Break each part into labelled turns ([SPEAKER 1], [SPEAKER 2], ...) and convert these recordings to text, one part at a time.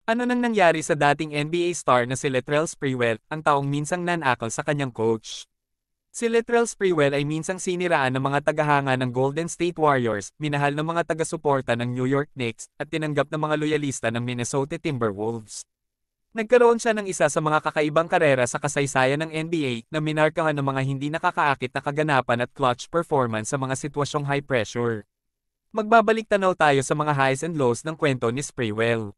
[SPEAKER 1] Ano nang nangyari sa dating NBA star na si Latrell Sprewell, ang taong minsang nanakal sa kanyang coach? Si Latrell Sprewell ay minsang siniraan ng mga tagahanga ng Golden State Warriors, minahal ng mga taga-suporta ng New York Knicks, at tinanggap ng mga loyalista ng Minnesota Timberwolves. Nagkaroon siya ng isa sa mga kakaibang karera sa kasaysayan ng NBA na minarkahan ng mga hindi nakakaakit na kaganapan at clutch performance sa mga sitwasyong high pressure. Magbabalik tanaw tayo sa mga highs and lows ng kwento ni Sprewell.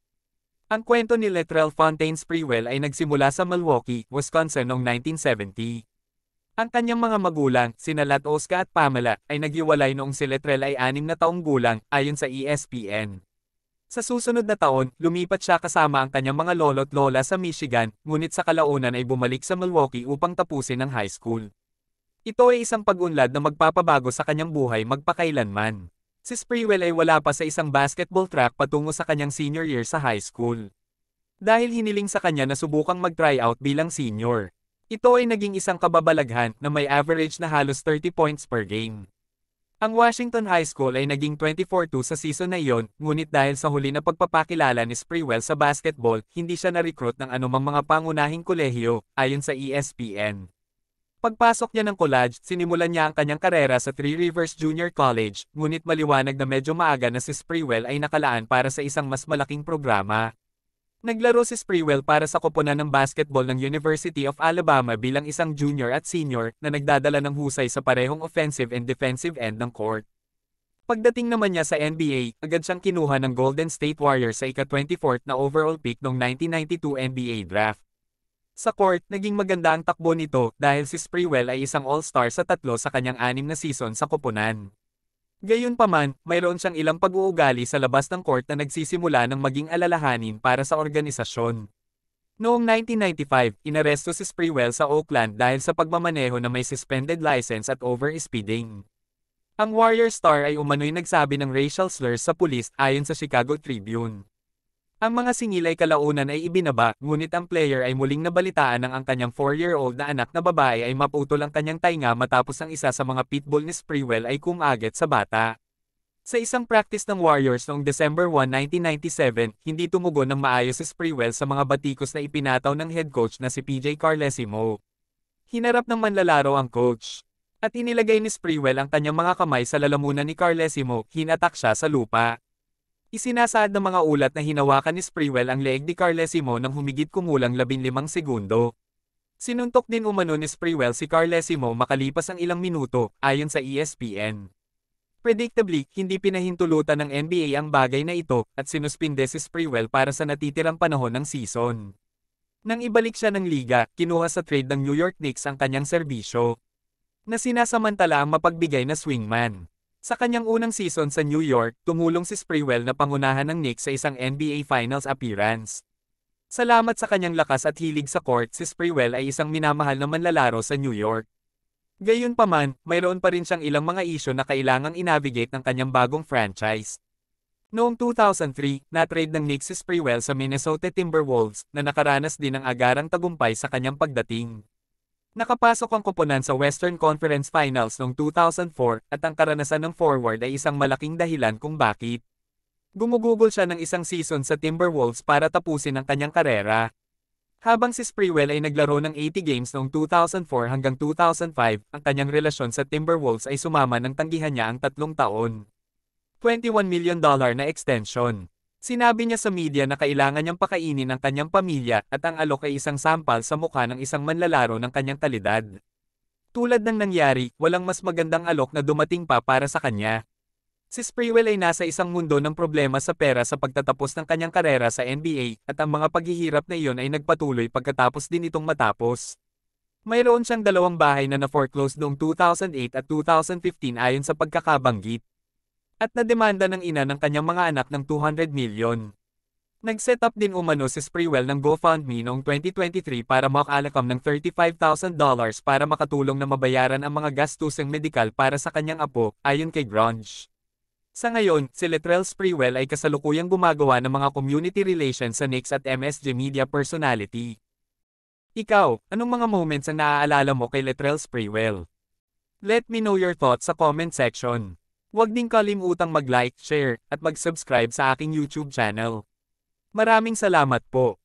[SPEAKER 1] Ang kwento ni Latrell Fontaine Sprewell ay nagsimula sa Milwaukee, Wisconsin noong 1970. Ang kanyang mga magulang, sina Lat-Oscar at Pamela, ay naghiwalay noong si Latrell ay 6 na taong gulang, ayon sa ESPN. Sa susunod na taon, lumipat siya kasama ang kanyang mga lolo't lola sa Michigan, ngunit sa kalaunan ay bumalik sa Milwaukee upang tapusin ang high school. Ito ay isang pag-unlad na magpapabago sa kanyang buhay magpakailanman. Si Sprewell ay wala pa sa isang basketball track patungo sa kanyang senior year sa high school. Dahil hiniling sa kanya na subukang mag-tryout bilang senior. Ito ay naging isang kababalaghan na may average na halos 30 points per game. Ang Washington High School ay naging 24-2 sa season na iyon, ngunit dahil sa huli na pagpapakilala ni Sprewell sa basketball, hindi siya na-recruit ng anumang mga pangunahing kolehiyo, ayon sa ESPN. Pagpasok niya ng college, sinimulan niya ang kanyang karera sa Three Rivers Junior College, ngunit maliwanag na medyo maaga na si Sprewell ay nakalaan para sa isang mas malaking programa. Naglaro si Sprewell para sa koponan ng basketball ng University of Alabama bilang isang junior at senior na nagdadala ng husay sa parehong offensive and defensive end ng court. Pagdating naman niya sa NBA, agad siyang kinuha ng Golden State Warriors sa ika-24th na overall pick noong 1992 NBA Draft. Sa court, naging maganda ang takbo nito dahil si Sprewell ay isang all-star sa 3 sa kanyang 6 na season sa koponan. Gayunpaman, mayroon siyang ilang pag-uugali sa labas ng court na nagsisimula ng maging alalahanin para sa organisasyon. Noong 1995, inaresto si Sprewell sa Oakland dahil sa pagmamaneho na may suspended license at over-speeding. Ang Warrior star ay umano'y nagsabi ng racial slurs sa pulis ayon sa Chicago Tribune. Ang mga singil ay kalaunan ay ibinaba, ngunit ang player ay muling nabalitaan ng ang kanyang 4-year-old na anak na babae ay maputol ang kanyang tainga matapos ang isa sa mga pitbull ni Sprewell ay kumagat sa bata. Sa isang practice ng Warriors noong December 1, 1997, hindi tumugon ng maayos si Sprewell sa mga batikos na ipinataw ng head coach na si PJ Carlesimo. Hinarap ng manlalaro ang coach. At inilagay ni Sprewell ang kanyang mga kamay sa lalamunan ni Carlesimo, hinatak siya sa lupa. Isinasaad ng mga ulat na hinawakan ni Sprewell ang leeg ni Carlesimo nang humigit kumulang 15 segundo. Sinuntok din umano ni Sprewell si Carlesimo makalipas ang ilang minuto, ayon sa ESPN. Predictably, hindi pinahintulutan ng NBA ang bagay na ito, at sinuspinde si Sprewell para sa natitirang panahon ng season. Nang ibalik siya ng liga, kinuha sa trade ng New York Knicks ang kanyang serbisyo, na sinasamantala ang mapagbigay na swingman. Sa kanyang unang season sa New York, tumulong si Sprewell na pangunahan ng Knicks sa isang NBA Finals appearance. Salamat sa kanyang lakas at hilig sa court, si Sprewell ay isang minamahal na manlalaro sa New York. Gayunpaman, mayroon pa rin siyang ilang mga isyu na kailangang i-navigate ng kanyang bagong franchise. Noong 2003, na-trade ng Knicks si Sprewell sa Minnesota Timberwolves, na nakaranas din ng agarang tagumpay sa kanyang pagdating. Nakapasok ang koponan sa Western Conference Finals noong 2004 at ang karanasan ng forward ay isang malaking dahilan kung bakit. Gumugugol siya ng isang season sa Timberwolves para tapusin ang kanyang karera. Habang si Sprewell ay naglaro ng 80 games noong 2004 hanggang 2005, ang kanyang relasyon sa Timberwolves ay sumama ng tanggihan niya ang 3 taon. $21 million na extension. Sinabi niya sa media na kailangan niyang pakainin ang kanyang pamilya at ang alok ay isang sampal sa mukha ng isang manlalaro ng kanyang kalidad. Tulad ng nangyari, walang mas magandang alok na dumating pa para sa kanya. Si Sprewell ay nasa isang mundo ng problema sa pera sa pagtatapos ng kanyang karera sa NBA at ang mga paghihirap na iyon ay nagpatuloy pagkatapos din itong matapos. Mayroon siyang 2 bahay na na-foreclose noong 2008 at 2015 ayon sa pagkakabanggit. At nademanda ng ina ng kanyang mga anak ng $200 million. Nag-set up din umano si Sprewell ng GoFundMe noong 2023 para makalakam ng $35,000 para makatulong na mabayaran ang mga gastuseng medikal para sa kanyang apo, ayon kay Grunge. Sa ngayon, si Latrell Sprewell ay kasalukuyang gumagawa ng mga community relations sa Knicks at MSG Media Personality. Ikaw, anong mga moments ang naaalala mo kay Latrell Sprewell? Let me know your thoughts sa comment section. Huwag din kalimutang mag-like, share, at mag-subscribe sa aking YouTube channel. Maraming salamat po.